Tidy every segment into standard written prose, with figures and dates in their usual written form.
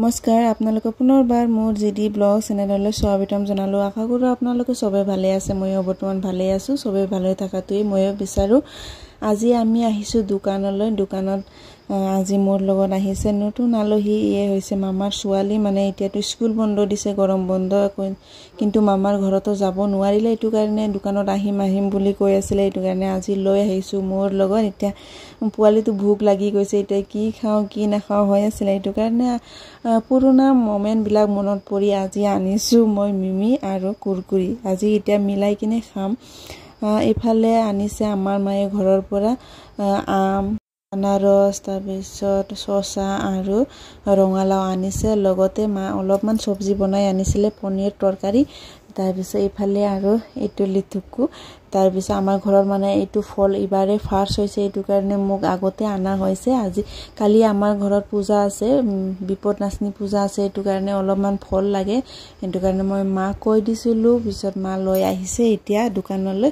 নমস্কাৰ আপোনালোকক পুনৰবাৰ মোৰ জিডি ব্লগ চেনেললৈ স্বাগতম জনালোঁ। আশা কৰোঁ আপোনালোকে সবে ভালে আছে। ময়ো বৰ্তমান ভালে আছোঁ। সবে ভালে থকাটোৱেই ময়ো বিচাৰোঁ। আজি আমি আহিছোঁ দোকানলৈ। দোকানত আজি মোৰ লগত আহিছে নতুন আলহী। ইয়ে হৈছে মামাৰ ছোৱালী। মানে এতিয়াতো স্কুল বন্ধ দিছে, গৰম বন্ধ, কিন্তু মামাৰ ঘৰতো যাব নোৱাৰিলে। এইটো কাৰণে দোকানত আহিম বুলি কৈ আছিলে। এইটো কাৰণে আজি লৈ আহিছোঁ মোৰ লগত। এতিয়া পোৱালিটো ভোক লাগি গৈছে। এতিয়া কি খাওঁ কি নাখাওঁ হৈ আছিলে। এইটো কাৰণে পুৰণা মমেণ্টবিলাক মনত পৰি আজি আনিছোঁ মই মিমি আৰু কুৰকুৰি। আজি এতিয়া মিলাই কিনে খাম। এইফালে আনিছে আমাৰ মায়ে ঘৰৰ পৰা আম, আনাৰস, তাৰপিছত চচা আৰু ৰঙালাও আনিছে। লগতে মা অলপমান চব্জি বনাই আনিছিলে, পনীৰ তৰকাৰী। তাৰপিছত এইফালে আৰু এইটো লিটুকু। তাৰপিছত আমাৰ ঘৰৰ মানে এইটো ফল এইবাৰে ফাৰ্ষ্ট হৈছে। এইটো কাৰণে মোক আগতে অনা হৈছে। আজি কালি আমাৰ ঘৰত পূজা আছে, বিপদ নাচনী পূজা আছে। এইটো কাৰণে অলপমান ফল লাগে। সেইটো কাৰণে মই মাক কৈ দিছিলোঁ। পিছত মা লৈ আহিছে এতিয়া দোকানলৈ।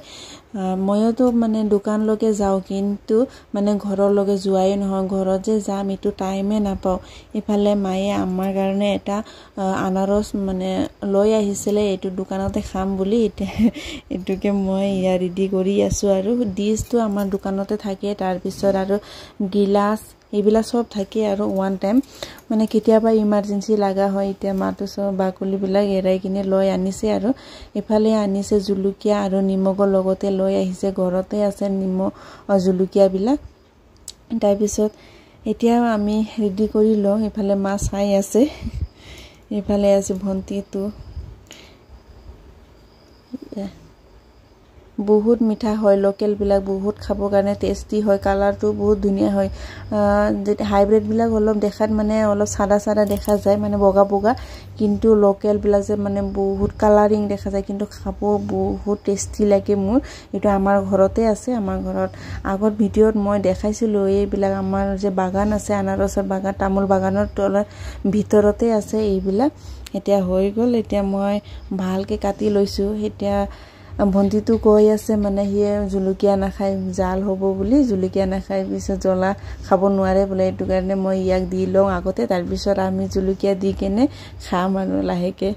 ময়োতো মানে দোকানলৈকে যাওঁ, কিন্তু মানে ঘৰলৈকে যোৱাই নহয়। ঘৰত যে যাম এইটো টাইমে নাপাওঁ। এইফালে মায়ে আমাৰ কাৰণে এটা আনাৰস মানে লৈ আহিছিলে, এইটো দোকানতে খাম বুলি। এতিয়া এইটোকে মই ৰেডি কৰি আছোঁ। আৰু ডিছটো আমাৰ দোকানতে থাকে। তাৰপিছত আৰু গিলাচ এইবিলাক চব থাকে। আৰু ওৱান টাইম মানে কেতিয়াবা ইমাৰ্জেঞ্চি লগা হয়। এতিয়া মাটো চব বাকলিবিলাক এৰাই কিনে লৈ আনিছে। আৰু এইফালে আনিছে জলকীয়া আৰু নিমখৰ লগতে লৈ আহিছে। ঘৰতে আছে নিমখ জলকীয়াবিলাক। তাৰপিছত এতিয়া আমি ৰেডি কৰি লওঁ। এইফালে মা চাই আছে, এইফালে আছে ভণ্টিটো। বহুত মিঠা হয়, লোকেলবিলাক বহুত খাবৰ কাৰণে টেষ্টি হয়। কালাৰটো বহুত ধুনীয়া হয়। হাইব্ৰিডবিলাক অলপ দেখাত মানে অলপ চাদা দেখা যায়, মানে বগা বগা, কিন্তু লোকেলবিলাক যে মানে বহুত কালাৰিং দেখা যায়, কিন্তু খাব বহুত টেষ্টি লাগে মোৰ। এইটো আমাৰ ঘৰতে আছে। আমাৰ ঘৰত আগত ভিডিঅ'ত মই দেখাইছিলোঁ। এইবিলাক আমাৰ যে বাগান আছে, আনাৰসৰ বাগান, তামোল বাগানৰ তলত ভিতৰতে আছে এইবিলাক। এতিয়া হৈ গ'ল। এতিয়া মই ভালকৈ কাটি লৈছোঁ। এতিয়া ভণ্টিটো কৈ আছে মানে সিয়ে জলকীয়া নাখায়, জাল হ'ব বুলি, জলকীয়া নাখায়, পিছত জ্বলা খাব নোৱাৰে বোলে। এইটো কাৰণে মই ইয়াক দি লওঁ আগতে, তাৰপিছত আমি জলকীয়া দি কেনে খাম আৰু লাহেকৈ।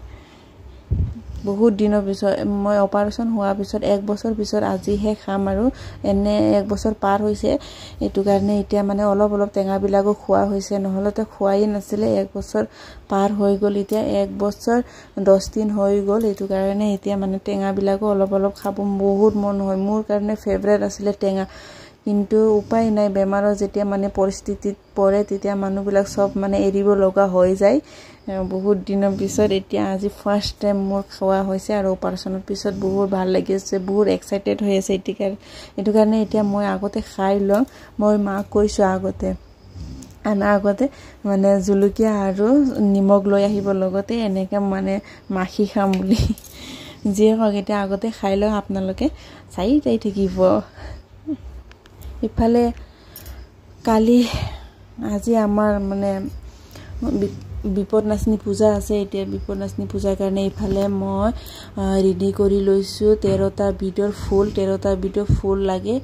বহুত দিনৰ পিছত, মই অপাৰেশ্যন হোৱাৰ পিছত 1 বছৰ পিছত আজিহে খাম। আৰু এনে 1 বছৰ পাৰ হৈছে। এইটো কাৰণে এতিয়া মানে অলপ টেঙাবিলাকো খোৱা হৈছে, নহ'লেতো খোৱাই নাছিলে। 1 বছৰ পাৰ হৈ গ'ল। এতিয়া 1 বছৰ 10 দিন হৈ গ'ল। এইটো কাৰণে এতিয়া মানে টেঙাবিলাকো অলপ খাব বহুত মন হয়। মোৰ কাৰণে ফেভৰেট আছিলে টেঙা, কিন্তু উপায় নাই। বেমাৰৰ যেতিয়া মানে পৰিস্থিতিত পৰে, তেতিয়া মানুহবিলাক চব মানে এৰিব লগা হৈ যায়। বহুত দিনৰ পিছত এতিয়া আজি ফাৰ্ষ্ট টাইম মোৰ খোৱা হৈছে। আৰু অপাৰেশ্যনৰ পিছত বহুত ভাল লাগিছে, বহুত এক্সাইটেড হৈ আছে। এইটো কাৰণে এতিয়া মই আগতে খাই লওঁ। মই মাক কৈছোঁ আগতে আগতে মানে জলকীয়া আৰু নিমখ লৈ আহিব লগতে, এনেকৈ মানে মাখি খাম বুলি। যিয়ে হওক এতিয়া আগতে খাই লওঁ, আপোনালোকে চাই যাই থাকিব। ইফালে আজি আমাৰ মানে বিপদ নাচনী পূজা আছে। এতিয়া বিপদ নাচনী পূজাৰ কাৰণে ইফালে মই ৰেডি কৰি লৈছোঁ 13টা বিধৰ ফুল লাগে।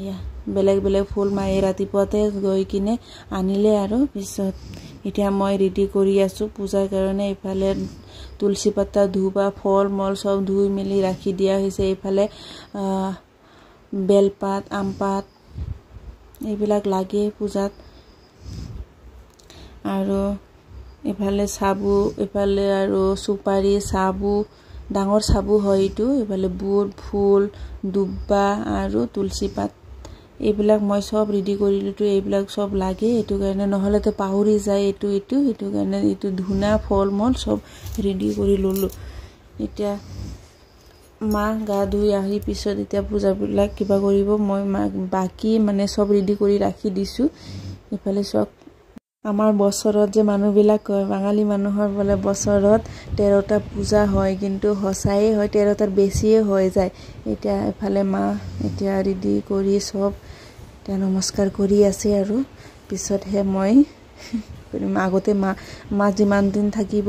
এয়া বেলেগ ফুল মায়ে ৰাতিপুৱাতে গৈ কিনে আনিলে। আৰু পিছত এতিয়া মই ৰেডি কৰি আছোঁ পূজাৰ কাৰণে। ইফালে তুলসী পাতা, ধূপা, ফল মল চব ধুই মেলি ৰাখি দিয়া হৈছে। এইফালে বেলপাত, আমপাত এইবিলাক লাগে পূজাত। আৰু এইফালে চাবু, এইফালে আৰু চুপাৰী, চাবু, ডাঙৰ চাবু হয় এইটো। এইফালে বুট, ফুল, দুব্বা আৰু তুলসী পাত, এইবিলাক মই চব ৰেডি কৰি লৈছোঁ। এইবিলাক চব লাগে, এইটো কাৰণে নহ'লেতো পাহৰি যায় এইটো কাৰণে এইটো ধূনা, ফল মল চব ৰেডি কৰি ল'লোঁ। এতিয়া মা গা ধুই আহি পিছত এতিয়া পূজাবিলাক কিবা কৰিব। মই মাক বাকী মানে চব ৰেডি কৰি ৰাখি দিছোঁ। ইফালে চব আমাৰ বছৰত যে মানুহবিলাক কয়, বাঙালী মানুহৰ বোলে বছৰত 13টা পূজা হয়, কিন্তু সঁচায়ে হয়, 13টাৰ বেছিয়ে হৈ যায়। এতিয়া এফালে মা এতিয়া ৰেডি কৰি চব এতিয়া নমস্কাৰ কৰি আছে। আৰু পিছতহে মই কৰিম। আগতে মা যিমান দিন থাকিব,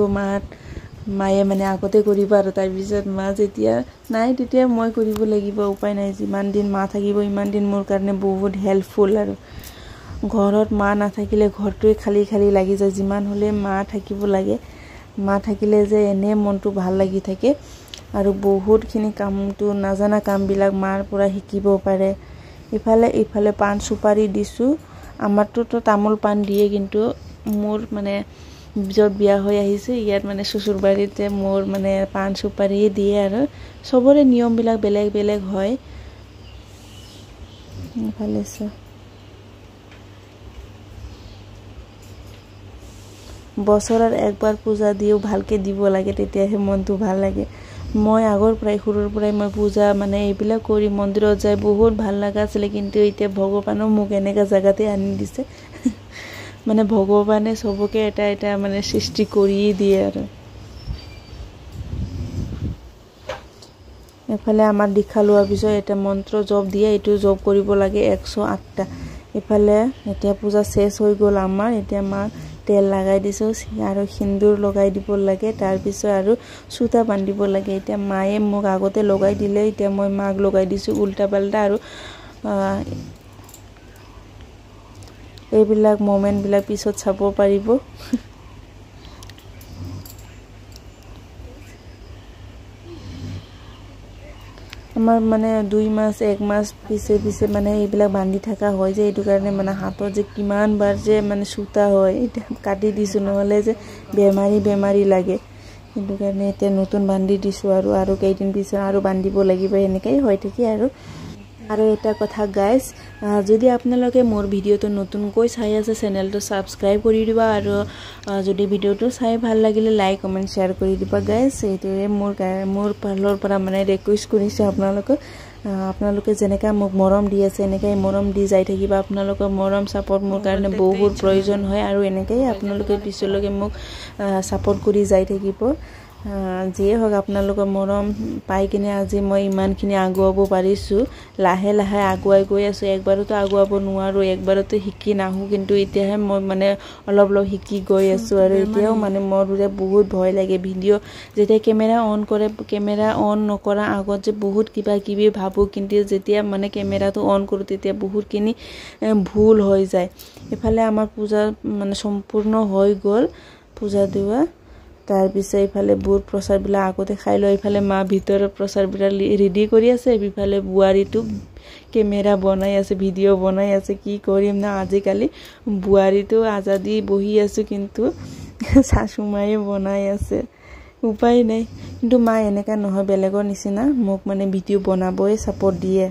মায়ে মানে আগতে কৰিব। আৰু তাৰপিছত মা যেতিয়া নাই তেতিয়া মই কৰিব লাগিব, উপায় নাই। যিমান দিন মা থাকিব ইমান দিন মোৰ কাৰণে বহুত হেল্পফুল। আৰু ঘৰত মা নাথাকিলে ঘৰটোৱে খালি খালি লাগি যায় যিমান হলে মা থাকিব লাগে মা থাকিলে যে এনে মনটো ভাল লাগি থাকে আৰু বহুতখিনি কামটো নাজানা কামবিলাক মাৰ পৰা শিকিব পাৰে ইফালে পান সুপাৰি দিছো আমাৰটো তো তামোল পান দিয়ে কিন্তু মোৰ মানে যত বিয়া হৈ আহিছে ইয়াত মানে শ্বশুৰবাৰীতে মোৰ মানে পান সুপাৰি দিয়ে আৰু সবৰে নিয়মবিলাক বেলেগ বেলেগ হয় ভালেছে বছৰৰ একবাৰ পূজা দিও ভালকে দিব লাগে তেতিয়াহে মনটো ভাল লাগে মই আগৰ পৰাই সৰুৰ পৰাই মই পূজা মানে এইবিলাক কৰি মন্দিৰত যাই বহুত ভাল লাগা আছিল কিন্তু এতিয়া ভগৱানো মোক এনেকা জায়গাতে আনি দিছে মানে ভগৱানে সবকে এটা মানে সৃষ্টি কৰি দিয়ে আৰু এফালে আমাৰ দীক্ষা লোৱাৰ পিছত এটা মন্ত্ৰ জপ দিয়ে এটো জপ কৰিব লাগে 108টা এফালে এতিয়া পূজা শেষ হৈ গল আমাৰ এতিয়া মা তেল লগাই দিছো আৰু সিন্দুৰ লগাই দিব লাগে তাৰ পিছত আৰু সুতা বান্ধিব লাগে এতিয়া মায়ে মোক আগতে লগাই দিলে এতিয়া মই মাক লগাই দিছো উল্টা পাল্টা আৰু এইবিলাক মোমেন্ট বিলাক পিছত চাব পাৰিব আমাৰ মানে 2 মাস 1 মাস পিছে মানে এইবিলাক বান্ধি থাকা হয় যে এটো কাৰণে মানে হাতত যে কিমান বাৰ যে মানে সুতা হয় এটা কাটি দিছো নহলে যে বেমাৰী লাগে এটো কাৰণে এতিয়া নতুন বান্ধি দিছো আৰু কেইদিন পিছত আৰু বান্ধিব লাগিব এনেকৈ হৈ থাকে আৰু এটা কথা গাইস যদি আপোনালোকে মোৰ ভিডিওটো নতুনকৈ চাই আছে চেনেলটো সাবস্ক্ৰাইব কৰি দিবা আৰু যদি ভিডিওটো চাই ভাল লাগিলে লাইক কমেন্ট শেয়াৰ কৰি দিবা গাইস এইটোৱে মোৰ পালৰ পৰা মানে ৰিকুৱেষ্ট কৰিছে আপোনালোকে যেনেকা মোক মৰম দি আছে এনেকৈ মৰম দি যাই থাকিবা আপোনালোকৰ মৰম সাপোৰ্ট মোৰ কাৰণে বহুত প্ৰয়োজন হয় আৰু এনেকৈ আপোনালোকে পিছলৈকে মোক সাপোৰ্ট কৰি যাই থাকিব যিয়ে হোক আপোনালোকৰ মৰম পাই কিনে আজি মই ইমানখিনি আগুৱাব পাৰিছো লাহে লাহে আগুৱাই গৈ আছো একবাৰতো আগুৱাব নোৱাৰো একবাৰতো শিকি নাহু কিন্তু এতিয়াহে মই মানে অলপ শিকি গৈ আছো আৰু এতিয়াও মানে মোৰ বহুত ভয় লাগে ভিডিও যেতিয়া কেমেৰা অন কৰে কেমেৰা অন নকৰা আগত যে বহুত কিবা ভাবো কিন্তু যেতিয়া মানে কেমেৰাটো অন কৰো তেতিয়া বহুতখিনি ভুল হৈ যায় এফালে আমাৰ পূজা মানে সম্পূৰ্ণ হৈ গল পূজা দিৱা তাৰ পিছে ইফালে বুট প্ৰসাদ বিলা আগতে খাই লৈ ইফালে মা ভিতৰৰ প্ৰসাদ বিলা ৰেডি কৰি আছে ইফালে বুৱাৰীটো কেমেৰা বনাই আছে ভিডিও বনাই আছে কি কৰিম না আজিকালি বুৱাৰীটো আজাদি বহি আছে কিন্তু শাশুমায়ে বনাই আছে উপায় নাই কিন্তু মা এনেকা নহয় বেলেগৰ নিচিনা মোক মানে ভিডিও বনাবই সাপোৰ্ট দিয়ে